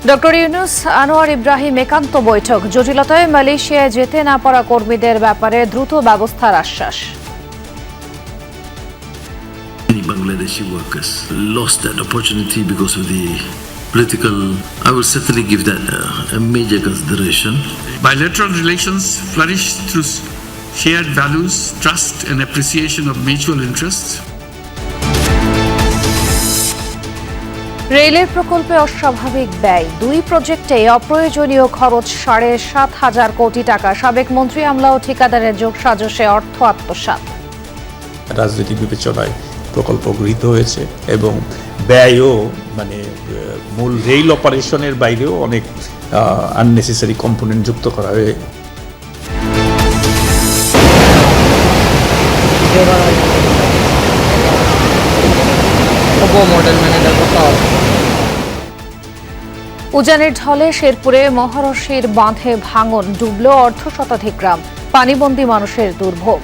Doctor Yunus Anwar Ibrahim একান্ত বৈঠক জটিলতায় মালয়েশিয়ায় যেতে না পারা কর্মীদের ব্যাপারে দ্রুত ব্যবস্থার আশ্বাস। Bangladeshi workers lost that opportunity because of the political. I would certainly give that a major consideration. Bilateral relations flourish through shared values, trust, and appreciation of mutual interests. রেলের প্রকল্পে অস্বাভাবিক ব্যয়, দুই প্রজেক্টে অপ্রয়োজনীয় খরচ ৭,৫০০ কোটি টাকা। সাবেক মন্ত্রী আমলা ও ঠিকাদারের যোগসাজশে অর্থ আত্মসাৎ। রাজনৈতিক বিবেচনায় প্রকল্প গৃহীত হয়েছে এবং ব্যয়ও মূল রেল অপারেশনের বাইরেও অনেক আননেসেসারি কম্পোনেন্ট যুক্ত করা হয়ে উজানের ঢলে শেরপুরে মহারশির বাঁধে ভাঙন, ডুবল অর্ধশতাধিক গ্রাম, পানিবন্দী মানুষের দুর্ভোগ।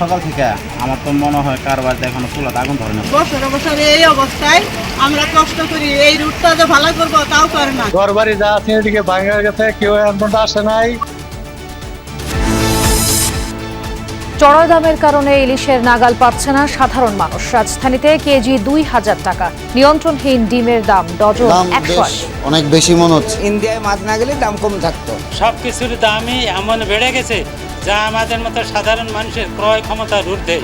সকাল থেকে আমার তো মনে হয় কারবার এখনো চুলাতে আগুন ধরে না। বছর এই অবস্থায় আমরা কষ্ট করি, এই রুটটা যে ভালো করবো তাও করে না। ঘর বাড়ি যা আছে এদিকে ভাঙা গেছে, কেউ এখন আসে নাই। চড়া দামের কারণে ইলিশের নাগাল পাচ্ছে না সাধারণ মানুষ। রাজধানীতে কেজি ২,০০০ টাকা, নিয়ন্ত্রণহীন ডিমের দাম ডজন ১০০। অনেক বেশি মনে হচ্ছে। ইন্ডিয়ায় মাছ না গেলে দাম কম থাকতো। সবকিছুর দামই এমন বেড়ে গেছে যা আমাদের মতো সাধারণ মানুষের ক্রয় ক্ষমতার ঊর্ধ্বে।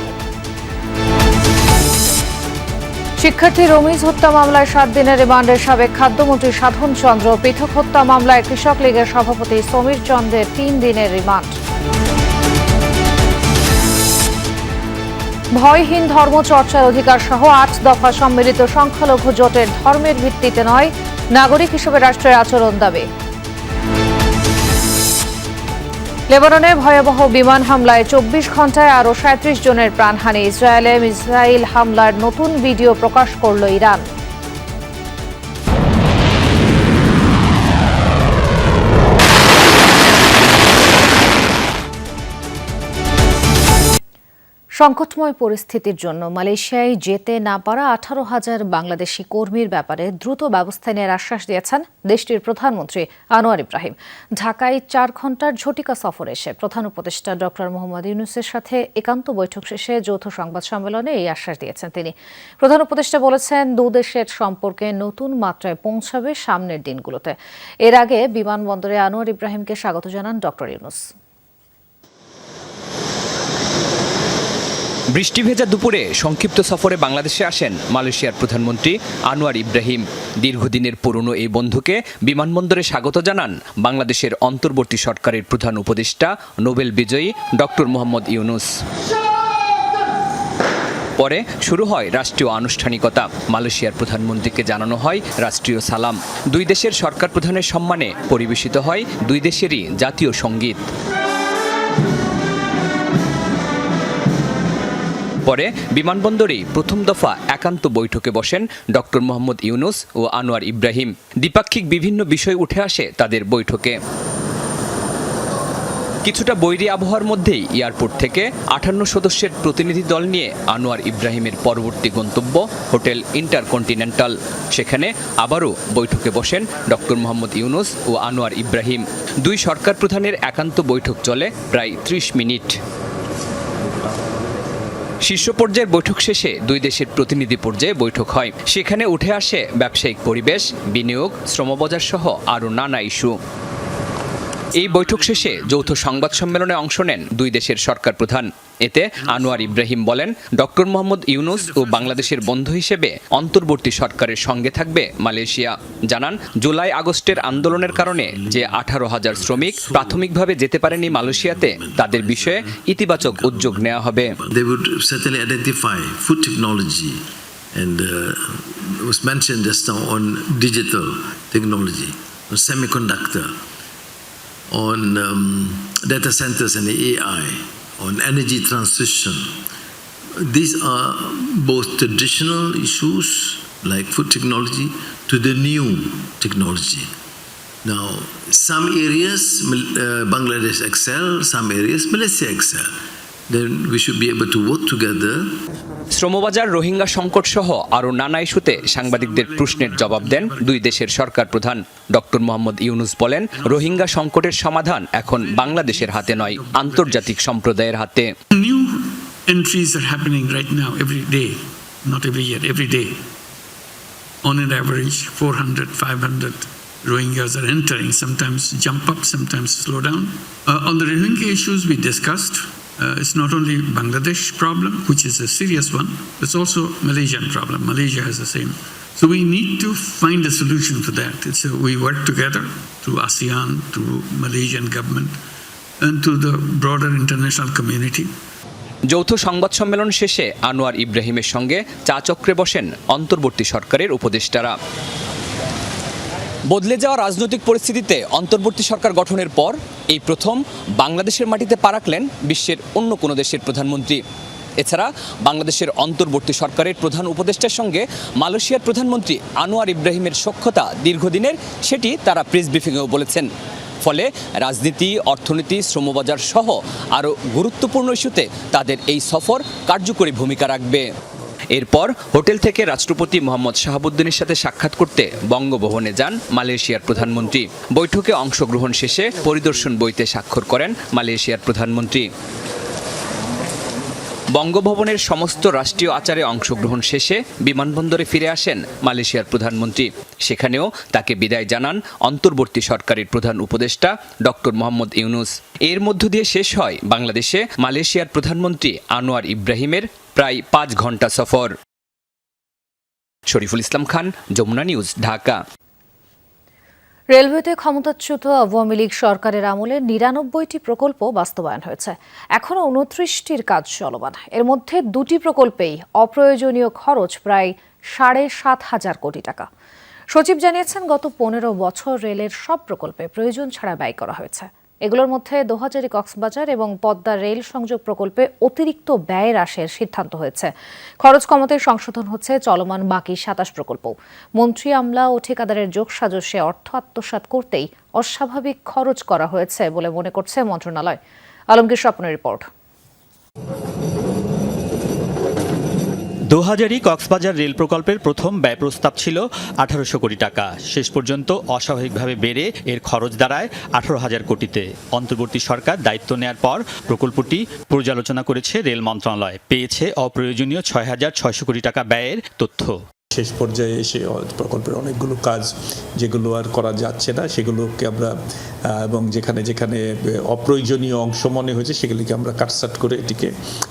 শিক্ষার্থী রমিজ হত্যা মামলায় ৭ দিনের রিমান্ডের সাবেক খাদ্যমন্ত্রী সাধন চন্দ্র, পৃথক হত্যা মামলায় কৃষক লীগের সভাপতি সমীর চন্দ্রের ৩ দিনের রিমান্ড। ভয়হীন ধর্মচর্চার অধিকার সহ ৮ দফা সম্মিলিত সংখ্যালঘু জোটের ধর্মের ভিত্তিতে নয়, নাগরিক হিসেবে রাষ্ট্রের আচরণ দাবি। লেবাননে ভয়াবহ বিমান হামলায় ২৪ ঘণ্টায় আরও ৩৭ জনের প্রাণহানি। ইসরায়েলে মিসাইল হামলার নতুন ভিডিও প্রকাশ করল ইরান। সংকটময় পরিস্থিতির জন্য মালয়েশিয়ায় যেতে না পারা ১৮,০০০ বাংলাদেশি কর্মীর ব্যাপারে দ্রুত ব্যবস্থা নেওয়ার আশ্বাস দিয়েছেন দেশটির প্রধানমন্ত্রী আনোয়ার ইব্রাহিম। ঢাকায় ৪ ঘণ্টার ঝটিকা সফরে এসে প্রধান উপদেষ্টা ডক্টর মোহাম্মদ ইউনূসের সাথে একান্ত বৈঠক শেষে যৌথ সংবাদ সম্মেলনে এই আশ্বাস দিয়েছেন তিনি। প্রধান উপদেষ্টা বলেছেন, দুদেশের সম্পর্কে নতুন মাত্রায় পৌঁছাবে সামনের দিনগুলোতে। এর আগে বিমানবন্দরে আনোয়ার ইব্রাহিমকে স্বাগত জানান ডক্টর ইউনূস। বৃষ্টিভেজা দুপুরে সংক্ষিপ্ত সফরে বাংলাদেশে আসেন মালয়েশিয়ার প্রধানমন্ত্রী আনোয়ার ইব্রাহিম। দীর্ঘদিনের পুরনো এই বন্ধুকে বিমানবন্দরে স্বাগত জানান বাংলাদেশের অন্তর্বর্তী সরকারের প্রধান উপদেষ্টা নোবেল বিজয়ী ডক্টর মোহাম্মদ ইউনূস। পরে শুরু হয় রাষ্ট্রীয় আনুষ্ঠানিকতা। মালয়েশিয়ার প্রধানমন্ত্রীকে জানানো হয় রাষ্ট্রীয় সালাম। দুই দেশের সরকার প্রধানের সম্মানে পরিবেশিত হয় দুই দেশেরই জাতীয় সঙ্গীত। পরে বিমানবন্দরেই প্রথম দফা একান্ত বৈঠকে বসেন ডক্টর মোহাম্মদ ইউনূস ও আনোয়ার ইব্রাহিম। দ্বিপাক্ষিক বিভিন্ন বিষয় উঠে আসে তাদের বৈঠকে। কিছুটা বৈরী আবহাওয়ার মধ্যেই এয়ারপোর্ট থেকে ৫৮ সদস্যের প্রতিনিধি দল নিয়ে আনোয়ার ইব্রাহিমের পরবর্তী গন্তব্য হোটেল ইন্টারকন্টিনেন্টাল। সেখানে আবারও বৈঠকে বসেন ডক্টর মোহাম্মদ ইউনূস ও আনোয়ার ইব্রাহিম। দুই সরকার প্রধানের একান্ত বৈঠক চলে প্রায় ৩০ মিনিট। শীর্ষ পর্যায়ের বৈঠক শেষে দুই দেশের প্রতিনিধি পর্যায়ে বৈঠক হয়। সেখানে উঠে আসে ব্যবসায়িক পরিবেশ, বিনিয়োগ, শ্রমবাজার সহ আরও নানা ইস্যু। এই বৈঠক শেষে যৌথ সংবাদ সম্মেলনে অংশ নেন দুই দেশের সরকার প্রধান। এতে আনোয়ার ইব্রাহিম বলেন, ডক্টর মোহাম্মদ ইউনূস ও বাংলাদেশের বন্ধু হিসেবে অন্তর্বর্তী সরকারের সঙ্গে থাকবে মালয়েশিয়া। জানান, জুলাই আগস্টের আন্দোলনের কারণে যে ১৮,০০০ শ্রমিক প্রাথমিকভাবে যেতে পারেনি মালয়েশিয়াতে, তাদের বিষয়ে ইতিবাচক উদ্যোগ নেওয়া হবে। They would certainly identify food technology and was mentioned just now on digital technology, on semiconductor, on data centers and AI, on energy transition. These are both traditional issues like food technology to the new technology. Now, some areas Bangladesh excel, some areas Malaysia excel. then we should be able to work together. শ্রমবাজার, Rohingya সংকট সহ আরও নানা ইস্যুতে সাংবাদিকদের প্রশ্নের জবাব দেন দুই দেশের সরকার প্রধান। ডক্টর মোহাম্মদ ইউনুস বলেন, রোহিঙ্গা সংকটের সমাধান এখন বাংলাদেশের হাতে নয়, আন্তর্জাতিক সম্প্রদায়ের হাতে। New entries are happening right now every day, not every year, every day. On an average, 400, 500 Rohingyas are entering, sometimes jump up, sometimes slow down. On the Rohingya issues we discussed, it's not only Bangladesh problem, which is a serious one, it's also Malaysian problem. Malaysia has the same. So we need to find a solution for that. We work together through ASEAN, through Malaysian government, and to the broader international community. যৌথ সংবাদ সম্মেলন শেষে আনোয়ার ইব্রাহিমের সঙ্গে চা চক্রে বসেন অন্তর্বর্তী সরকারের উপদেষ্টারা। বদলে যাওয়া রাজনৈতিক পরিস্থিতিতে অন্তর্বর্তী সরকার গঠনের পর এই প্রথম বাংলাদেশের মাটিতে পা রাখলেন বিশ্বের অন্য কোনো দেশের প্রধানমন্ত্রী। এছাড়া বাংলাদেশের অন্তর্বর্তী সরকারের প্রধান উপদেষ্টার সঙ্গে মালয়েশিয়ার প্রধানমন্ত্রী আনোয়ার ইব্রাহিমের সখ্যতা দীর্ঘদিনের, সেটি তারা প্রেস ব্রিফিংয়েও বলেছেন। ফলে রাজনীতি, অর্থনীতি, শ্রমবাজার সহ আরও গুরুত্বপূর্ণ ইস্যুতে তাদের এই সফর কার্যকরী ভূমিকা রাখবে। এরপর হোটেল থেকে রাষ্ট্রপতি মোহাম্মদ শাহাবুদ্দিনের সাথে সাক্ষাৎ করতে বঙ্গভবনে যান মালয়েশিয়ার প্রধানমন্ত্রী। বৈঠকে অংশগ্রহণ শেষে পরিদর্শন বইতে স্বাক্ষর করেন মালয়েশিয়ার প্রধানমন্ত্রী। বঙ্গভবনের সমস্ত রাষ্ট্রীয় আচারে অংশগ্রহণ শেষে বিমানবন্দরে ফিরে আসেন মালয়েশিয়ার প্রধানমন্ত্রী। সেখানেও তাকে বিদায় জানান অন্তর্বর্তী সরকারের প্রধান উপদেষ্টা ডক্টর মোহাম্মদ ইউনুস। এর মধ্য দিয়ে শেষ হয় বাংলাদেশে মালয়েশিয়ার প্রধানমন্ত্রী আনোয়ার ইব্রাহিমের প্রায় ৫ ঘন্টা সফর। শরীফুল ইসলাম খান, যমুনা নিউজ, ঢাকা। রেলওয়েতে ক্ষমতাচ্যুত আওয়ামী লীগ সরকারের আমলে ৯৯টি প্রকল্প বাস্তবায়ন হয়েছে। এখনও ২৯টির কাজ চলমান। এর মধ্যে ২টি প্রকল্পেই অপ্রয়োজনীয় খরচ প্রায় ৭,৫০০ কোটি টাকা। সচিব জানিয়েছেন, গত ১৫ বছর রেলের সব প্রকল্পে প্রয়োজন ছাড়া ব্যয় করা হয়েছে। এগুলোর মধ্যে দোহাজারী কক্সবাজার এবং পদ্মা রেল সংযোগ প্রকল্পে অতিরিক্ত ব্যয় হ্রাসের সিদ্ধান্ত হয়েছে। খরচ কমাতে সংশোধন হচ্ছে চলমান বাকি ২৭ প্রকল্প। মন্ত্রী, আমলা ও ঠিকাদারের যোগসাজশে অর্থ আত্মসাৎ করতেই অস্বাভাবিক খরচ করা হয়েছে বলে মনে করছে মন্ত্রণালয়। আলমগীর স্বপ্নের রিপোর্ট। দোহাজারী কক্সবাজার রেল প্রকল্পের প্রথম ব্যয় প্রস্তাব ছিল ১৮০০ কোটি টাকা। শেষ পর্যন্ত অস্বাভাবিকভাবে বেড়ে এর খরচ দাঁড়ায় ১৮,০০০ কোটিতে। অন্তর্বর্তী সরকার দায়িত্ব নেয়ার পর প্রকল্পটি পর্যালোচনা করেছে রেল মন্ত্রণালয়, পেয়েছে অপ্রয়োজনীয় ৬,৬০০ কোটি টাকা ব্যয়ের তথ্য। শেষ পর্যায়ে এসে প্রকল্পের অনেকগুলো কাজ যেগুলো আর করা যাচ্ছে না সেগুলোকে আমরা এবং যেখানে যেখানে অপ্রয়োজনীয় অংশ মনে হয়েছে সেগুলিকে আমরা কাটছাট করে এটিকে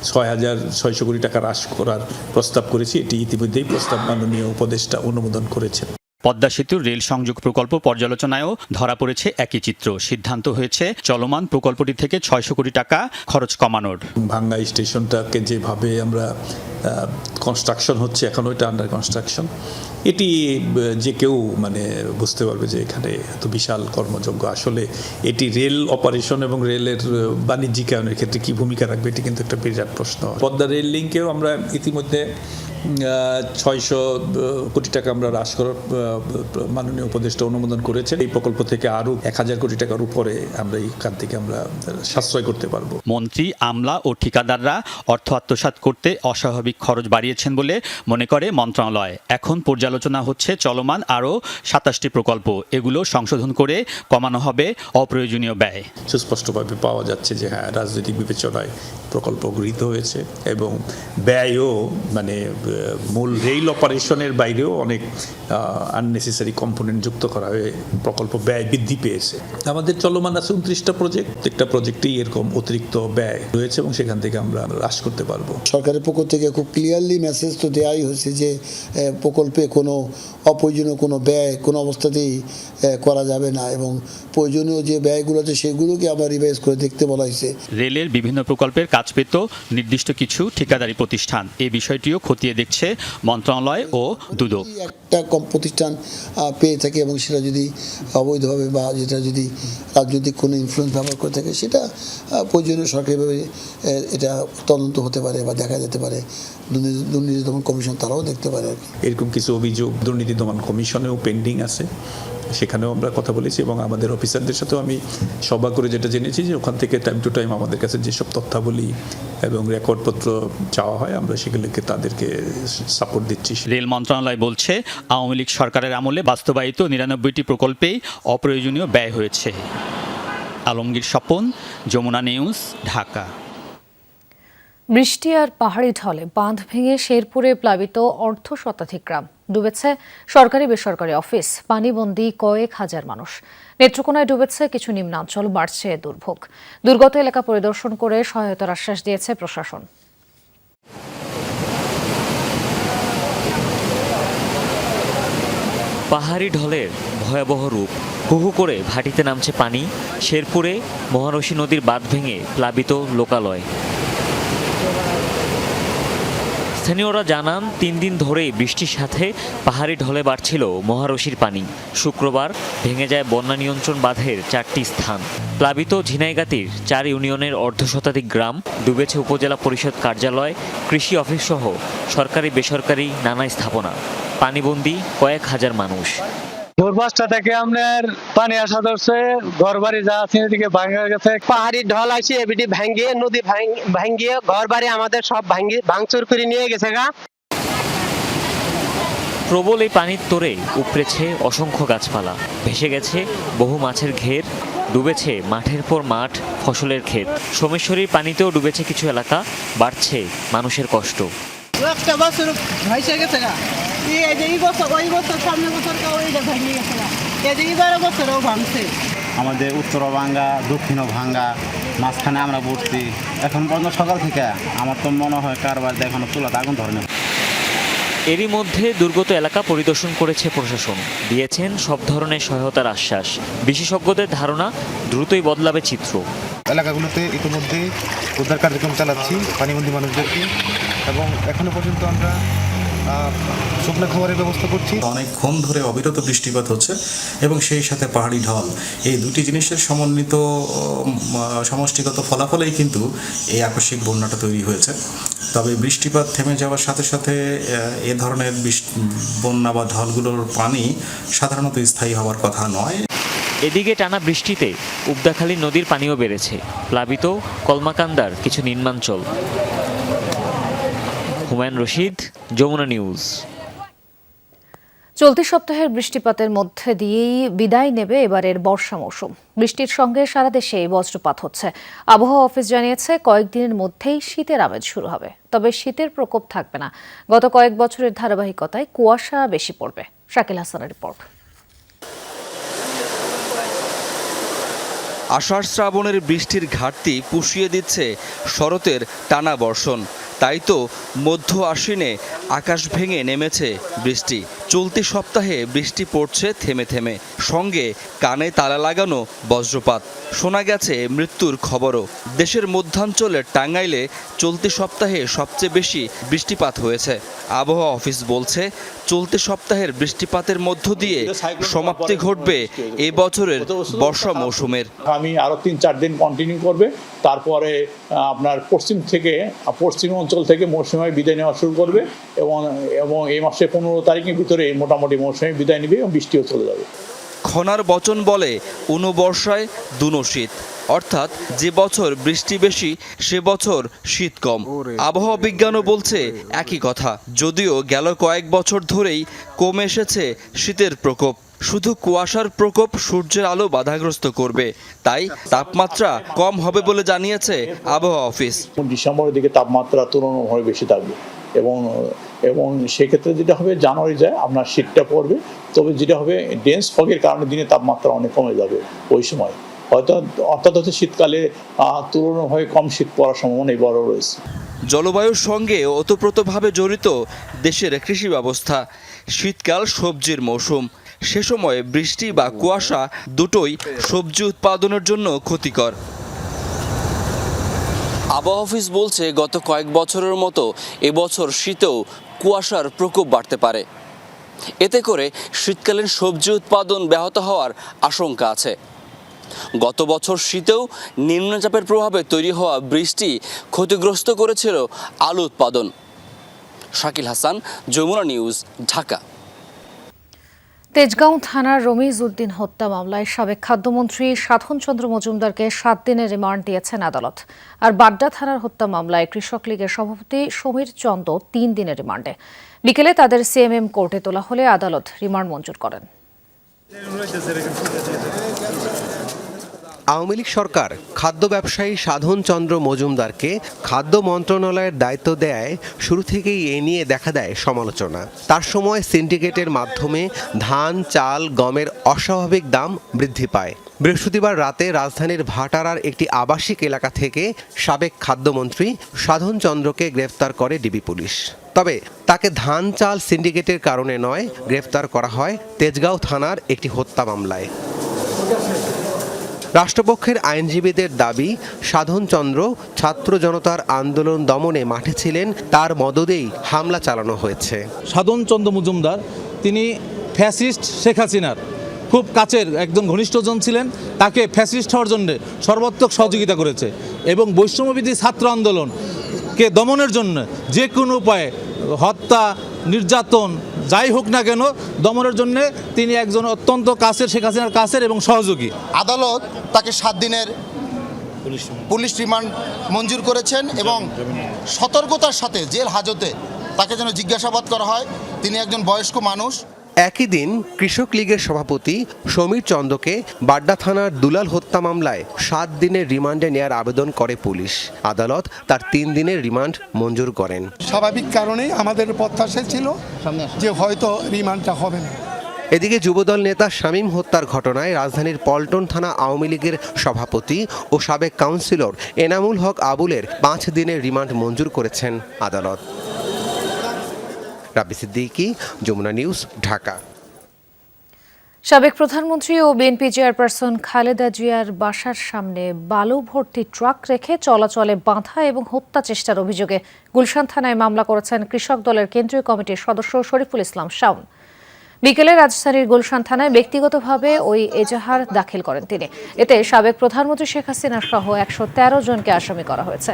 ৬,৬০০ কোটি টাকা হ্রাস করার প্রস্তাব করেছি। এটি ইতিমধ্যেই প্রস্তাব মাননীয় উপদেষ্টা অনুমোদন করেছেন। পদ্মা সেতুর রেল সংযোগ প্রকল্প পর্যালোচনায়ও ধরা পড়েছে একই চিত্র। সিদ্ধান্ত হয়েছে চলমান প্রকল্পটি থেকে ৬০০ কোটি টাকা খরচ কমানোর। ভাঙ্গা স্টেশনটাকে যেভাবে আমরা কনস্ট্রাকশন হচ্ছে, এখন ওইটা আন্ডার কনস্ট্রাকশন, এটি যে কেউ বুঝতে পারবে যে এখানে এত বিশাল কর্মযজ্ঞ। আসলে এটি রেল অপারেশন এবং রেলের বাণিজ্যিকায়নের ক্ষেত্রে কি ভূমিকা রাখবে, এটি কিন্তু একটা বিরাট প্রশ্ন। পদ্মা রেল লিঙ্কেও আমরা ইতিমধ্যে ৬০০ কোটি টাকা আমরা হ্রাস করার মাননীয় উপদেষ্টা অনুমোদন করেছেন। এই প্রকল্প থেকে আরও ১,০০০ কোটি টাকার উপরে আমরা এইখান থেকে আমরা সাশ্রয় করতে পারবো। মন্ত্রী, আমলা ও ঠিকাদাররা অর্থ আত্মসাৎ করতে অস্বাভাবিক খরচ বাড়িয়েছেন বলে মনে করে মন্ত্রণালয়। এখন পর্যালোচনা হচ্ছে চলমান আরও ২৭টি প্রকল্প। এগুলো সংশোধন করে কমানো হবে অপ্রয়োজনীয় ব্যয়। সুস্পষ্টভাবে পাওয়া যাচ্ছে যে হ্যাঁ, রাজনৈতিক বিবেচনায় প্রকল্প গৃহীত হয়েছে এবং ব্যয়ও মূল রেল অপারেশনের বাইরেও অনেক আননেসেসারি কম্পোনেন্ট যুক্ত করা হয়ে প্রকল্প ব্যয় বৃদ্ধি পেয়েছে। আমাদের চলমান আছে ২৯টা প্রজেক্ট। প্রত্যেকটা প্রজেক্টেই এরকম অতিরিক্ত ব্যয় রয়েছে এবং সেখান থেকে আমরা হ্রাস করতে পারবো। সরকারের পক্ষ থেকে খুব ক্লিয়ারলি মেসেজ তো দেওয়াই হয়েছে যে প্রকল্পে কোনো অপ্রয়োজনীয় কোনো ব্যয় কোনো অবস্থাতেই করা যাবে না এবং প্রয়োজনীয় যে ব্যয়গুলো আছে সেগুলোকে আবার রিভাইজ করে দেখতে বলা হয়েছে। রেলের বিভিন্ন প্রকল্পের কাজ পেত নির্দিষ্ট কিছু ঠিকাদারি প্রতিষ্ঠান। এই বিষয়টিও খতিয়ে দেখছে মন্ত্রণালয় ও দুদক। একটা প্রতিষ্ঠান পেয়ে থাকে এবং সেটা যদি অবৈধভাবে বা যেটা যদি রাজনৈতিক কোনো ইনফ্লুয়েন্স ব্যবহার করে থাকে সেটা প্রয়োজনীয় সরকারিভাবে এটা তদন্ত হতে পারে বা দেখা যেতে পারে। দুর্নীতি দমন কমিশন তারাও দেখতে পারে। এরকম কিছু অভিযোগ দুর্নীতি দমন কমিশনেও পেন্ডিং আছে সেখানেও আমরা কথা বলেছি এবং আমাদের অফিসারদের সাথেও আমি সভা করে যেটা জেনেছি যে ওখান থেকে টাইম টু টাইম আমাদের কাছে যেসব তথ্যাবলী এবং রেকর্ডপত্র চাওয়া হয় আমরা সেগুলোকে তাদেরকে সাপোর্ট দিচ্ছি। রেল মন্ত্রণালয় বলছে আওয়ামী লীগ সরকারের আমলে বাস্তবায়িত ৯৯টি প্রকল্পেই অপ্রয়োজনীয় ব্যয় হয়েছে। আলমগীর স্বপন, যমুনা নিউজ, ঢাকা। বৃষ্টি আর পাহাড়ি ঢলে বাঁধ ভেঙে শেরপুরে প্লাবিত অর্ধশতাধিক গ্রাম, ডুবেছে সরকারি বেসরকারি অফিস, পানিবন্দী কয়েক হাজার মানুষ। নেত্রকোনায় ডুবেছে কিছু নিম্নাঞ্চল, বাড়ছে দুর্ভোগ। দুর্গত এলাকা পরিদর্শন করে সহায়তার আশ্বাস দিয়েছে প্রশাসন। পাহাড়ি ঢলের ভয়াবহ রূপ, হুহু করে ভাটিতে নামছে পানি। শেরপুরে মহারশী নদীর বাঁধ ভেঙে প্লাবিত লোকালয়। স্থানীয়রা জানান ৩ দিন ধরেই বৃষ্টির সাথে পাহাড়ি ঢলে বাড়ছিল মহারশীর পানি। শুক্রবার ভেঙে যায় বন্যা নিয়ন্ত্রণ বাঁধের 4টি স্থান। প্লাবিত ঝিনাইগাতির 4 ইউনিয়নের অর্ধশতাধিক গ্রাম, ডুবেছে উপজেলা পরিষদ কার্যালয়, কৃষি অফিস সহ সরকারি বেসরকারি নানা স্থাপনা। পানিবন্দী কয়েক হাজার মানুষ। ভোর 5টা থেকে আপনার পানি আসা ধরছে, ঘর বাড়ি যা আছে এদিকে ভাঙা গেছে। পাহাড়ি ঢল আসি এবিটি ভাঙ্গিয়ে নদী ভাঙ্গিয়ে ঘর বাড়ি আমাদের সব ভাঙচুর করে নিয়ে গেছে গা। প্রবল এই পানির তোরে উপড়েছে অসংখ্য গাছপালা, ভেসে গেছে বহু মাছের ঘের, ডুবেছে মাঠের পর মাঠ, ফসলের ক্ষেত। সোমেশ্বরীর পানিতেও ডুবেছে কিছু এলাকা, বাড়ছে মানুষের কষ্ট। একটা বছর ভাইসা গেছে গা, এই বছর ওই বছর সামনের বছর ওইটা ভাঙিয়ে গেছে গা, এই 12 বছরও ভাঙছে। আমাদের উত্তরও ভাঙ্গা, দক্ষিণও ভাঙ্গা, মাঝখানে আমরা পড়ছি। এখন পর্যন্ত সকাল থেকে আমার তো মনে হয় কারবার এখনো চুলাতে আগুন ধরে না। এরই মধ্যে দুর্গত এলাকা পরিদর্শন করেছে প্রশাসন, দিয়েছেন সব ধরনের সহায়তার আশ্বাস। বিশেষজ্ঞদের ধারণা দ্রুতই বদলাবে চিত্র। এলাকাগুলোতে ইতিমধ্যে উদ্ধার কার্যক্রম চালাচ্ছি পানিবন্দী মানুষদেরকে, এবং এখনো পর্যন্ত আমরা শুকনো খাবারের ব্যবস্থা করছি। অনেকক্ষণ ধরে অবিরত বৃষ্টিপাত হচ্ছে এবং সেই সাথে পাহাড়ি ঢল, এই দুটি জিনিসের সমন্বিত সমষ্টিগত ফলাফলেই কিন্তু এই আকস্মিক বন্যাটা তৈরি হয়েছে। তবে বৃষ্টিপাত থেমে যাওয়ার সাথে সাথে এ ধরনের বন্যা বা ঢলগুলোর পানি সাধারণত স্থায়ী হওয়ার কথা নয়। এদিকে টানা বৃষ্টিতে উবদাখালী নদীর পানিও বেড়েছে, প্লাবিত কলমাকান্দার কিছু নিম্নাঞ্চল। হুমায়ুন রশিদ, যমুনা নিউজ। চলতি সপ্তাহের বৃষ্টিপাতের মধ্যে দিয়েই বিদায় নেবে এবারের বর্ষা মৌসুম। বৃষ্টির সঙ্গে সারা দেশে বজ্রপাত হচ্ছে। আবহাওয়া অফিস জানিয়েছে কয়েকদিনের মধ্যেই শীতের আমেজ শুরু হবে, তবে শীতের প্রকোপ থাকবে না। গত কয়েক বছরের ধারাবাহিকতায় কুয়াশা বেশি পড়বে। শাকিল হাসানের রিপোর্ট। আষাঢ় শ্রাবণের বৃষ্টির ঘাটতি পুষিয়ে দিচ্ছে শরতের টানা বর্ষণ। তাই তো মধ্য আশ্বিনে আকাশ ভেঙে নেমেছে বৃষ্টি। চলতি সপ্তাহে বৃষ্টি পড়ছে থেমে থেমে, সঙ্গে কানে তালা লাগানো বজ্রপাত। শোনা গেছে মৃত্যুর খবরও। দেশের মধ্যাঞ্চলের টাঙ্গাইলে চলতি সপ্তাহে সবচেয়ে বেশি বৃষ্টিপাত হয়েছে। আবহাওয়া অফিস বলছে চলতি সপ্তাহের বৃষ্টিপাতের মধ্য দিয়ে সমাপ্তি ঘটবে এ বছরের বর্ষা মৌসুমের। আমি আরো 3-4 দিন কন্টিনিউ করবে, তারপরে আপনার পশ্চিম অঞ্চল থেকে মৌসুমী বিদায় নেওয়া শুরু করবে এবং এই মাসের 15 তারিখের ভিতরে মোটামুটি মৌসুমী বিদায় নেবে এবং বৃষ্টিও চলে যাবে। খনার বচন বলে অনুবর্ষায় দুনো শীত, অর্থাৎ যে বছর বৃষ্টি বেশি সে বছর শীত কম। আবহাওয়া বিজ্ঞানও বলছে একই কথা, যদিও গেল কয়েক বছর ধরেই কমে এসেছে শীতের প্রকোপ। শুধু কুয়াশার প্রকোপ সূর্যের আলো বাধাগ্রস্ত করবে, তাই তাপমাত্রা কম হবে বলে জানিয়েছে আবহাওয়া অফিস। ডিসেম্বরের দিকে তাপমাত্রা তুলনামূলকভাবে বেশি থাকবে এবং সেক্ষেত্রে যেটা হবে জানুয়ারি যায় আপনার শীতটা পড়বে, তবে যেটা হবে ডেন্স ফগের কারণে দিনে তাপমাত্রা অনেক কমে যাবে ওই সময়। অর্থাৎ শীতকালে তুলনামূলকভাবে কম শীত পড়ার সম্ভাবনা এবারও রয়েছে। জলবায়ুর সঙ্গে ওতপ্রোতভাবে জড়িত দেশের কৃষি ব্যবস্থা। শীতকাল সবজির মৌসুম, সে সময় বৃষ্টি বা কুয়াশা দুটোই সবজি উৎপাদনের জন্য ক্ষতিকর। আবহাওয়া অফিস বলছে গত কয়েক বছরের মতো এবছর শীতেও কুয়াশার প্রকোপ বাড়তে পারে। এতে করে শীতকালীন সবজি উৎপাদন ব্যাহত হওয়ার আশঙ্কা আছে। গত বছর শীতেও নিম্নচাপের প্রভাবে তৈরি হওয়া বৃষ্টি ক্ষতিগ্রস্ত করেছিল আলু উৎপাদন। শাকিল হাসান, যমুনা নিউজ, ঢাকা। তেজগাঁও থানার রমিজ উদ্দিন হত্যা মামলায় সাবেক খাদ্যমন্ত্রী সাধন চন্দ্র মজুমদারকে 7 দিনের রিমান্ড দিয়েছেন আদালত। আর বাড্ডা থানার হত্যা মামলায় কৃষক লীগের সভাপতি সমীর চন্দ 3 দিনের রিমান্ডে। বিকেলে তাদের সিএমএম কোর্টে তোলা হলে আদালত রিমান্ড মঞ্জুর করেন। আওয়ামী লীগ সরকার খাদ্য ব্যবসায়ী সাধন চন্দ্র মজুমদারকে খাদ্য মন্ত্রণালয়ের দায়িত্ব দেয় শুরু থেকেই এ নিয়ে দেখা দেয় সমালোচনা। তার সময় সিন্ডিকেটের মাধ্যমে ধান, চাল, গমের অস্বাভাবিক দাম বৃদ্ধি পায়। বৃহস্পতিবার রাতে রাজধানীর ভাটারার একটি আবাসিক এলাকা থেকে সাবেক খাদ্যমন্ত্রী সাধন চন্দ্রকে গ্রেফতার করে ডিবি পুলিশ। তবে তাকে ধান চাল সিন্ডিকেটের কারণে নয়, গ্রেফতার করা হয় তেজগাঁও থানার একটি হত্যা মামলায়। রাষ্ট্রপক্ষের আইনজীবীদের দাবি, সাধন চন্দ্র ছাত্র জনতার আন্দোলন দমনে মাঠে ছিলেন, তার মদদেই হামলা চালানো হয়েছে। সাধন চন্দ্র মজুমদার তিনি ফ্যাসিস্ট শেখ হাসিনার খুব কাছের একজন ঘনিষ্ঠজন ছিলেন। তাকে ফ্যাসিস্ট হওয়ার জন্য সর্বাত্মক সহযোগিতা করেছে এবং বৈষম্যবিরোধী ছাত্র আন্দোলনকে দমনের জন্য যে কোনো উপায়ে হত্যা, নির্যাতন যাই হোক না কেন দমনের জন্য তিনি একজন অত্যন্ত কাছের শেখ হাসিনার কাছের এবং সহযোগী। আদালত তাকে 7 দিনের পুলিশ রিমান্ড মঞ্জুর করেছেন এবং সতর্কতার সাথে জেল হাজতে তাকে যেন জিজ্ঞাসাবাদ করা হয়। তিনি একজন বয়স্ক মানুষ। একই দিন কৃষক লীগের সভাপতি সমীর চন্দকে বাড্ডা থানার দুলাল হত্যা মামলায় 7 দিনের রিমান্ডে নেয়ার আবেদন করে পুলিশ। আদালত তার 3 দিনের রিমান্ড মঞ্জুর করেন। স্বাভাবিক কারণেই আমাদের প্রত্যাশা ছিল যে হয়তো রিমান্ডটা হবে না। এদিকে যুবদল নেতা শামীম হত্যার ঘটনায় রাজধানীর পল্টন থানা আওয়ামী লীগের সভাপতি ও সাবেক কাউন্সিলর এনামুল হক আবুলের 5 দিনের রিমান্ড মঞ্জুর করেছেন আদালত। রাব্বি সিদ্দিকী, যমুনা নিউজ, ঢাকা। সাবেক প্রধানমন্ত্রী ও বিএনপি চেয়ারপারসন খালেদা জিয়ার বাসার সামনে বালু ভর্তি ট্রাক রেখে চলাচলে বাধা এবং হত্যা চেষ্টার অভিযোগে গুলশান থানায় মামলা করেছেন কৃষক দলের কেন্দ্রীয় কমিটির সদস্য শরীফুল ইসলাম শাওন। বিকেলে রাজধানীর গুলশান থানায় ব্যক্তিগতভাবে ওই এজাহার দাখিল করেন তিনি। এতে সাবেক প্রধানমন্ত্রী শেখ হাসিনা সহ 113 জনকে আসামি করা হয়েছে।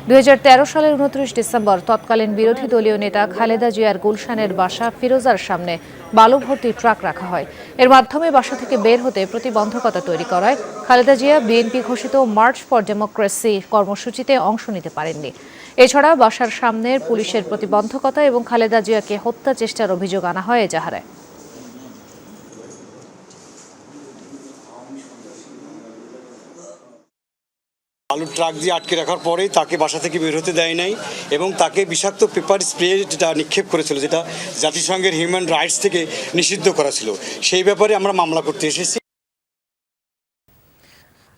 2013 সালের 29 ডিসেম্বর তৎকালীন বিরোধী দলীয় নেতা খালেদা জিয়ার গুলশানের বাসা ফিরোজার সামনে বালু ভর্তি ট্রাক রাখা হয়। এর মাধ্যমে বাসা থেকে বের হতে প্রতিবন্ধকতা তৈরি করায় খালেদা জিয়া বিএনপি ঘোষিত মার্চ ফর ডেমোক্রেসি কর্মসূচিতে অংশ নিতে পারেননি। এছাড়া বাসার সামনের পুলিশের প্রতিবন্ধকতা এবং খালেদা জিয়াকে হত্যা চেষ্টার অভিযোগ আনা হয় এজাহারে। আলু ট্রাক দিয়ে আটকে রাখার পরেই তাকে বাসা থেকে বের হতে দেয় নাই এবং তাকে বিষাক্ত পেপার স্প্রে যেটা নিক্ষেপ করেছিল, যেটা জাতিসংঘের হিউম্যান রাইটস থেকে নিষিদ্ধ করা ছিল, সেই ব্যাপারে আমরা মামলা করতে এসেছি।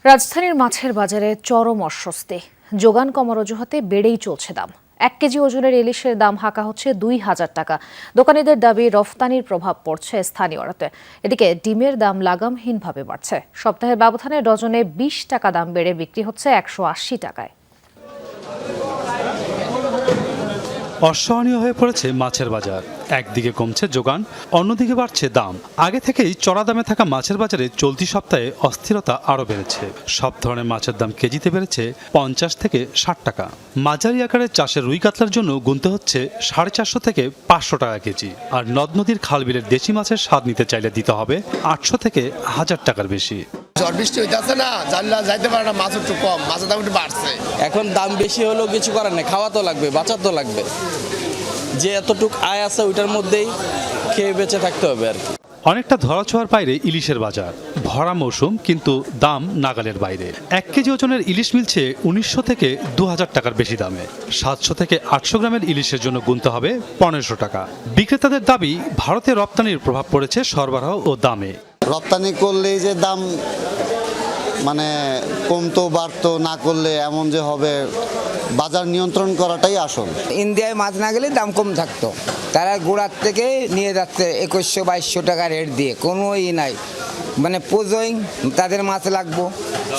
রাজধানীর মাছের বাজারে চরম অস্বস্তি। যোগান কমার অজুহাতে বেড়েই চলছে দাম। 1 কেজি ওজনের ইলিশের দাম হাঁকা হচ্ছে 2000 টাকা। দোকানিদের দাবি রফতানির প্রভাব পড়ছে স্থানীয় আড়তে। এদিকে ডিমের দাম লাগামহীনভাবে বাড়ছে। সপ্তাহের ব্যবধানে ডজনে 20 টাকা দাম বেড়ে বিক্রি হচ্ছে 180 টাকায়। অসহনীয় হয়ে পড়েছে মাছের বাজার। একদিকে কমছে যোগান, অন্যদিকে বাড়ছে দাম। আগে থেকেই চড়া দামে থাকা মাছের বাজারে চলতি সপ্তাহে অস্থিরতা আরও বেড়েছে। সব ধরনের মাছের দাম কেজিতে বেড়েছে 50 থেকে 60 টাকা। মাঝারি আকারের চাষের রুই কাতলার জন্য গুনতে হচ্ছে 450 থেকে 500 টাকা কেজি। আর নদ নদীর খাল বিলের দেশি মাছের স্বাদ নিতে চাইলে দিতে হবে 800 থেকে 1000 টাকার বেশি। ঝড় বৃষ্টি হইতেছে না, জানলা যাইতে পারে না, মাছ একটু কম, মাছের দাম একটু বাড়ছে। এখন দাম বেশি হলেও কিছু করার নেই, খাওয়া তো লাগবে, বাঁচা তো লাগবে। যে এতটুক আয় আছে ওইটার মধ্যেই খেয়ে বেঁচে থাকতে হবে আর কি। অনেকটা ধরাছোঁয়ার বাইরে ইলিশের বাজার। ভরা মৌসুম, কিন্তু দাম নাগালের বাইরে। 1 কেজি ওজনের ইলিশ মিলছে 1900 থেকে 2000 টাকার বেশি দামে। 700 থেকে 800 গ্রামের ইলিশের জন্য গুনতে হবে 1500 টাকা। বিক্রেতাদের দাবি, ভারতে রপ্তানির প্রভাব পড়েছে সরবরাহ ও দামে। রপ্তানি করলেই যে দাম মানে কমতো বাড়তো, না করলে এমন যে হবে, বাজার নিয়ন্ত্রণ করাটাই আসল। ইন্ডিয়ায় মাছ না গেলে দাম কম থাকতো, তারা গোড়ার থেকে নিয়ে যাচ্ছে 2100-2200 টাকা রেট দিয়ে, কোনো নাই, মানে পুজোই তাদের মাছ লাগবো।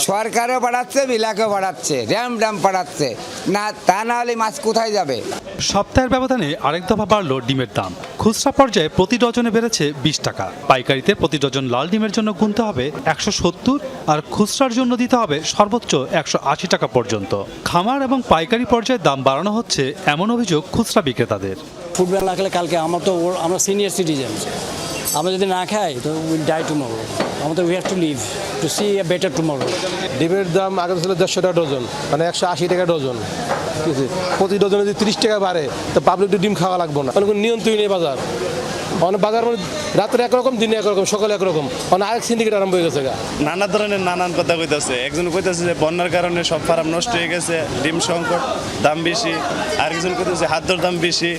সরকারও বাড়াচ্ছে, বিলাকেও বাড়াচ্ছে, র্যাম বাড়াচ্ছে না, তা না হলে মাছ কোথায় যাবে। সপ্তাহের ব্যবধানে আরেক দফা বাড়ল ডিমের দাম। খুচরা পর্যায়ে প্রতি ডজনে বেড়েছে 20 টাকা। পাইকারিতে প্রতি ডজন লাল ডিমের জন্য গুনতে হবে 170, আর খুচরার জন্য দিতে হবে সর্বোচ্চ 180 টাকা পর্যন্ত। খামার এবং পাইকারি পর্যায়ে দাম বাড়ানো হচ্ছে এমন অভিযোগ খুচরা বিক্রেতাদের। ফুটবল না খেলে কালকে আমরা সিনিয়র সিটিজেন, আমরা যদি না খাই তো উইল ডাই টুমরো। আমাদের we have to live to see a better tomorrow. ডিমের দাম আগে ছিল 150 টাকা ডজন, মানে 180 টাকা ডজন। ঠিক আছে, প্রতি ডজনে যদি 30 টাকা বাড়ে তো পাবলিক ডিম খাওয়া লাগবে না, কোনো নিয়ন্ত্রণ নেই বাজার। অনেক বাজার মানে রাত্রে একরকম, দিনে একরকম, সকালে একরকম, মানে আরেক সিন্ডিকেট আরম্ভ হয়ে গেছে। নানা ধরনের নানান কথা কইতাছে। একজন কইতাছে যে বন্যার কারণে সব ফার্ম নষ্ট হয়ে গেছে, ডিম সংকট, দাম বেশি। আরেকজন কইতাছে খাদ্যর দাম বেশি।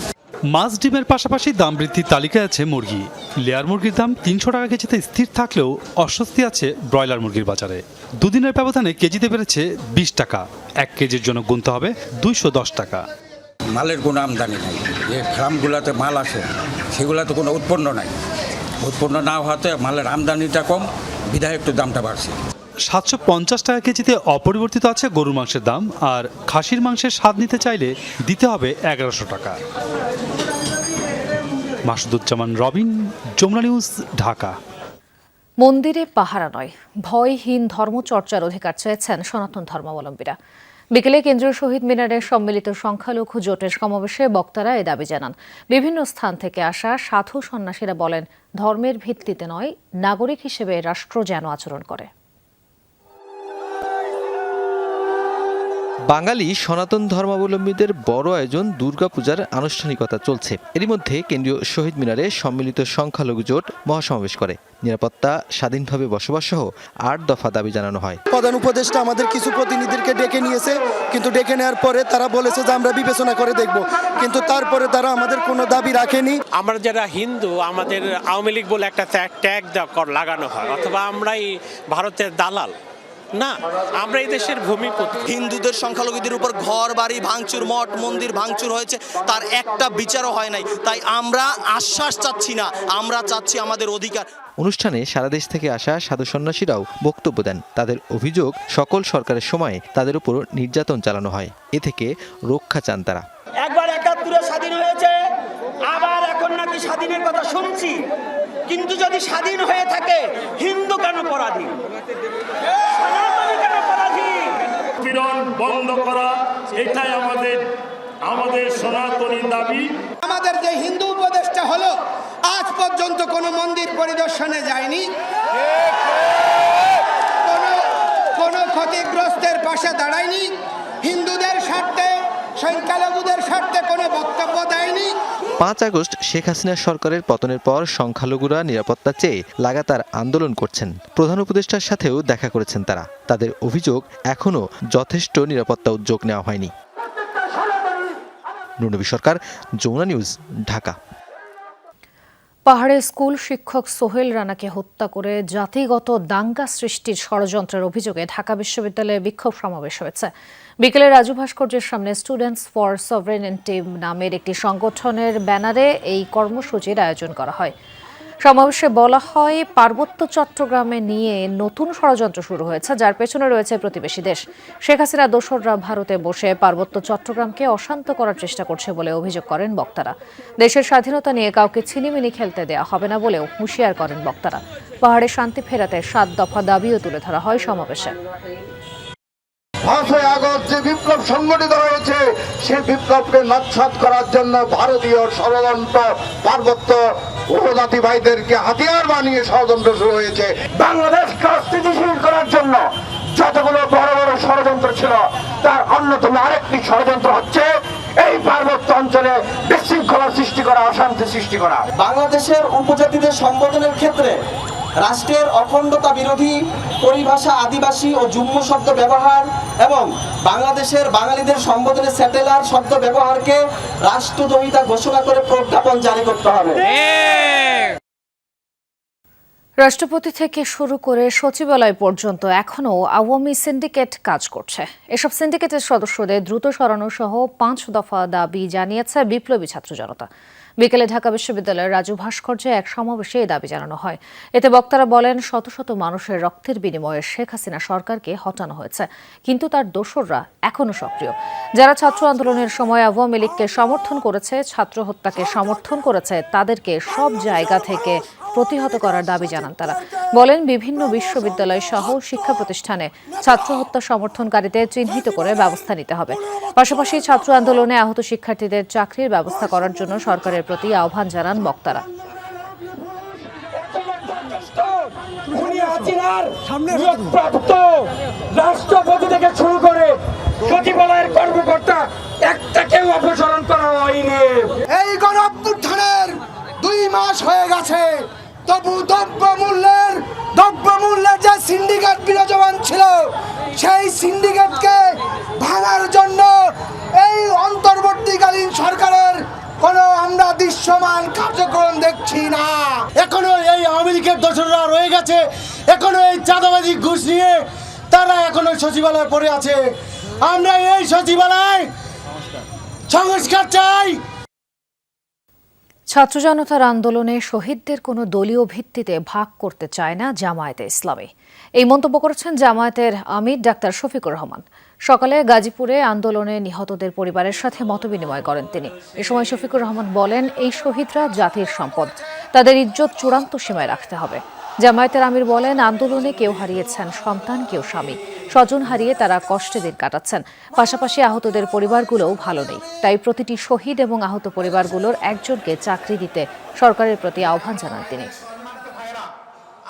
মাছ ডিমের পাশাপাশি দাম বৃদ্ধির তালিকায় আছে মুরগি। লেয়ার মুরগির দাম 300 টাকা কেজিতে স্থির থাকলেও অস্বস্তি আছে ব্রয়লার মুরগির বাজারে। দুদিনের ব্যবধানে কেজিতে বেড়েছে 20 টাকা। 1 কেজির জন্য গুনতে হবে 210 টাকা। মালের কোনো আমদানি নাই। যে ফার্মগুলোতে মাল আসে সেগুলোতে কোনো উৎপন্ন নাই। উৎপন্ন না হওয়াতে মালের আমদানিটা কম, বিধায় একটু দামটা বাড়ছে। 750 টাকা কেজিতে অপরিবর্তিত আছে গরুর মাংসের দাম, আর খাসির মাংসের স্বাদ নিতে চাইলে দিতে হবে 1100 টাকা। মাসুদুজ্জামান রবিন, যমুনা নিউজ, ঢাকা। মন্দিরে পাহারা নয়, ভয়হীন ধর্মচর্চার অধিকার চেয়েছেন সনাতন ধর্মাবলম্বীরা। বিকেলে কেন্দ্রীয় শহীদ মিনারের সম্মিলিত সংখ্যালঘু জোটের সমাবেশে বক্তারা এ দাবি জানান। বিভিন্ন স্থান থেকে আসা সাধু সন্ন্যাসীরা বলেন, ধর্মের ভিত্তিতে নয়, নাগরিক হিসেবে রাষ্ট্র যেন আচরণ করে। বাঙালি সনাতন ধর্মাবলম্বীদের বড় আয়োজন দুর্গাপূজার আনুষ্ঠানিকতা চলছে। এরই মধ্যে কেন্দ্রীয় শহীদ মিনারে সম্মিলিত সংখ্যালঘু জোট মহাসমাবেশ করে। নিরাপত্তা, স্বাধীনভাবে বসবাস সহ 8 দফা দাবি জানানো হয়। প্রধান উপদেষ্টা আমাদের কিছু প্রতিনিধিকে ডেকে নিয়েছে, কিন্তু ডেকে নেওয়ার পরে তারা বলেছে যে আমরা বিবেচনা করে দেখব, কিন্তু তারপরে তারা আমাদের কোনো দাবি রাখেনি। আমরা যারা হিন্দু, আমাদের আওয়ামী লীগ বলে একটা ট্যাগ লাগানো হয়, অথবা আমরাই ভারতের দালাল না, আমরা এই দেশের ভূমিপুত্র। হিন্দুদের সংখ্যালঘুদের উপর ঘর বাড়ি ভাঙচুর, মঠ মন্দির ভাঙচুর হয়েছে, তার একটা বিচারও হয় নাই। তাই আমরা আশ্বাস চাচ্ছি না, আমরা চাচ্ছি আমাদের অধিকার। অনুষ্ঠানে সারা দেশ থেকে আসা সাধু সন্ন্যাসীরাও বক্তব্য দেন। তাদের অভিযোগ, সকল সরকারের সময় তাদের উপর নির্যাতন চালানো হয়। এ থেকে রক্ষা চান তারা। একবার 71 স্বাধীন হয়েছে, আবার এখন নাকি স্বাধীনের কথা শুনছি। কিন্তু যদি স্বাধীন হয়ে থাকে, হিন্দু কেন পরাধীন? পীড়ন বন্ধ করা, এটাই আমাদের সনাতনী দাবি। আমাদের যে হিন্দু উপদেষ্টা হলো, আজ পর্যন্ত কোনো মন্দির পরিদর্শনে যায়নি, কোনো ক্ষতিগ্রস্তের পাশে দাঁড়ায়নি, হিন্দুদের স্বার্থে, সংখ্যালঘুদের স্বার্থে কোনো বক্তব্য দেয়নি। 5 আগস্ট শেখ হাসিনা সরকারের পতনের পর সংখ্যালঘুরা নিরাপত্তা চেয়ে লাগাতার আন্দোলন করছেন। প্রধান উপদেষ্টার সাথেও দেখা করেছেন তারা। তাদের অভিযোগ, এখনও যথেষ্ট নিরাপত্তা উদ্যোগ নেওয়া হয়নি। নুনবী সরকার, যমুনা নিউজ, ঢাকা। পাহাড়ে স্কুল শিক্ষক সোহেল রানাকে হত্যা করে জাতিগত দাঙ্গা সৃষ্টির ষড়যন্ত্রের অভিযোগে ঢাকা বিশ্ববিদ্যালয়ে বিক্ষোভ সমাবেশ হয়েছে। বিকেলে রাজু ভাস্কর্যের সামনে স্টুডেন্টস ফর সভরেনিটি নামের একটি সংগঠনের ব্যানারে এই কর্মসূচির আয়োজন করা হয়। সমাবেশে বলা হয়, পার্বত্য চট্টগ্রামে নিয়ে নতুন ষড়যন্ত্র শুরু হয়েছে, যার পেছনে রয়েছে প্রতিবেশী দেশ। শেখ হাসিনা দোসররা ভারতে বসে পার্বত্য চট্টগ্রামকে অশান্ত করার চেষ্টা করছে বলে অভিযোগ করেন বক্তারা। দেশের স্বাধীনতা নিয়ে কাউকে ছিনিমিনি খেলতে দেওয়া হবে না বলেও হুঁশিয়ার করেন বক্তারা। পাহাড়ে শান্তি ফেরাতে 7 দফা দাবিও তুলে ধরা হয় সমাবেশে। 5 আগস্ট যে বিপ্লব সংগঠিত হয়েছে, সেই বিপ্লবকে নস্যাৎ করার জন্য ভারতীয় ষড়যন্ত্র, পার্বত্য উপজাতি ভাইদেরকে হাতিয়ার বানিয়ে ষড়যন্ত্র শুরু হয়েছে। বাংলাদেশকে অস্থিতিশীল করার জন্য যতগুলো বড় বড় ষড়যন্ত্র ছিল, তার অন্যতম আরেকটি ষড়যন্ত্র হচ্ছে এই পার্বত্য অঞ্চলে বিশৃঙ্খলা সৃষ্টি করা, অশান্তি সৃষ্টি করা। বাংলাদেশের উপজাতিদের সম্বোধনের ক্ষেত্রে রাষ্ট্রের অখণ্ডতা বিরোধী পরিভাষা, আদিবাসী ও যুগ্ম শব্দ ব্যবহার এবং বাংলাদেশের বাঙালিদের সম্বোধনে স্যাটেলার শব্দ ব্যবহারকে রাষ্ট্রদ্রোহিতা ঘোষণা করে প্রজ্ঞাপন জারি করতে হবে। রাষ্ট্রপতি থেকে শুরু করে সচিবালয় পর্যন্ত এখনও আওয়ামী সিন্ডিকেট কাজ করছে। এসব সিন্ডিকেটের সদস্যদের দ্রুত সরানো সহ 5 দফা দাবি জানিয়েছে বিপ্লবী ছাত্র জনতা। বিকেলে ঢাকা বিশ্ববিদ্যালয়ের রাজু ভাস্কর্যে এক সমাবেশে এই দাবি জানানো হয়। এতে বক্তারা বলেন, শত শত মানুষের রক্তের বিনিময়ে শেখ হাসিনা সরকারকে হটানো হয়েছে, কিন্তু তার দোসররা এখনও সক্রিয়। যারা ছাত্র আন্দোলনের সময় আওয়ামী লীগকে সমর্থন করেছে, ছাত্র হত্যাকে সমর্থন করেছে, তাদেরকে সব জায়গা থেকে প্রতিহত করার দাবি জানান তারা। বলেন, বিভিন্ন বিশ্ববিদ্যালয় সহ শিক্ষা প্রতিষ্ঠানে ছাত্র হত্যা সমর্থনকারীদের চিহ্নিত করে ব্যবস্থা নিতে হবে। পাশাপাশি ছাত্র আন্দোলনে আহত শিক্ষার্থীদের চাকরির ব্যবস্থা করার জন্য সরকারের প্রতি আহ্বান জানান বক্তারা। হাসিনার নিয়োগপ্রাপ্ত রাষ্ট্রপতি থেকে শুরু করে সচিবালয়ের কর্মকর্তা একটাকেও অপসারণ করা হয়নি। এই গণ অভ্যুত্থানের 2 মাস হয়ে গেছে, তবু দ্রব্যমূল্যের যে সিন্ডিকেট বিরাজমান ছিল, সেই সিন্ডিকেটকে ভাঙার জন্য এই অন্তর্বর্তীকালীন সরকারের কোনো আমরা দৃশ্যমান কার্যক্রম দেখছি না। এখনো এই আওয়ামী লীগের দোসররা রয়ে গেছে, এখনো এই চাঁদাবাজি ঘুষ নিয়ে তারা এখনো সচিবালয়ে পড়ে আছে। আমরা এই সচিবালয় সংস্কার চাই। ছাত্র জনতার আন্দোলনে শহীদদের কোনো দলীয় ভিত্তিতে ভাগ করতে চায় না জামায়াতে ইসলামী। এই মন্তব্য করেছেন জামায়াতের আমির ডাক্তার শফিকুর রহমান। সকালে গাজীপুরে আন্দোলনে নিহতদের পরিবারের সাথে মতবিনিময় করেন তিনি। এ সময় শফিকুর রহমান বলেন, এই শহীদরা জাতির সম্পদ, তাদের ইজ্জত চূড়ান্ত সীমায় রাখতে হবে। জামায়াতের আমির বলেন, আন্দোলনে কেউ হারিয়েছেন সন্তান, কেউ স্বামী, স্বজন হারিয়ে তারা কষ্টে দিন কাটাচ্ছেন। পাশাপাশি আহতদের পরিবারগুলোও ভালো নেই। তাই প্রতিটি শহীদ এবং আহত পরিবারগুলোর একজনকে চাকরি দিতে সরকারের প্রতি আহ্বান জানান তিনি।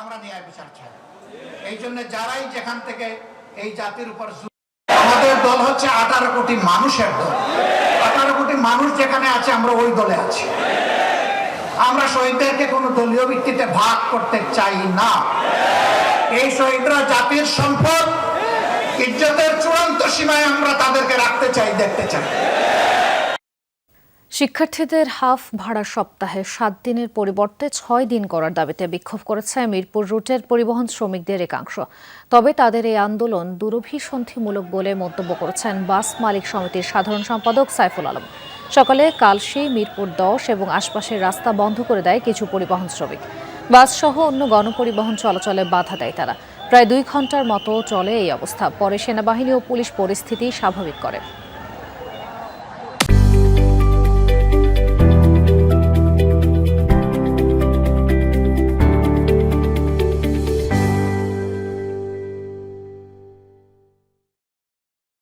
আমরা ন্যায় বিচার চাই। এই জন্য যারাই যেখান থেকে এই জাতির উপর, আমাদের দল হচ্ছে 18 কোটি মানুষের দল। 18 কোটি মানুষ যেখানে আছে আমরা ওই দলে আছি। আমরা শহীদদেরকে কোনো দলীয় ভিত্তিতে ভাগ করতে চাই না। এই শহীদরা জাতির সম্পদ, ইজ্জতের চূড়ান্ত সীমায় আমরা তাদেরকে রাখতে চাই, দেখতে চাই। শিক্ষার্থীদের হাফ ভাড়া সপ্তাহে 7 দিনের পরিবর্তে 6 দিন করার দাবিতে বিক্ষোভ করেছে মিরপুর রুটের পরিবহন শ্রমিকদের একাংশ। তবে তাদের এই আন্দোলন দুরভিসন্ধিমূলক বলে মন্তব্য করেছেন বাস মালিক সমিতির সাধারণ সম্পাদক সাইফুল আলম। সকালে কালশী, মিরপুর 10 এবং আশপাশের রাস্তা বন্ধ করে দেয় কিছু পরিবহন শ্রমিক। বাস সহ অন্য গণপরিবহন চলাচলে বাধা দেয় তারা। প্রায় 2 ঘন্টার মতো চলে এই অবস্থা। পরে সেনাবাহিনী ও পুলিশ পরিস্থিতি স্বাভাবিক করে।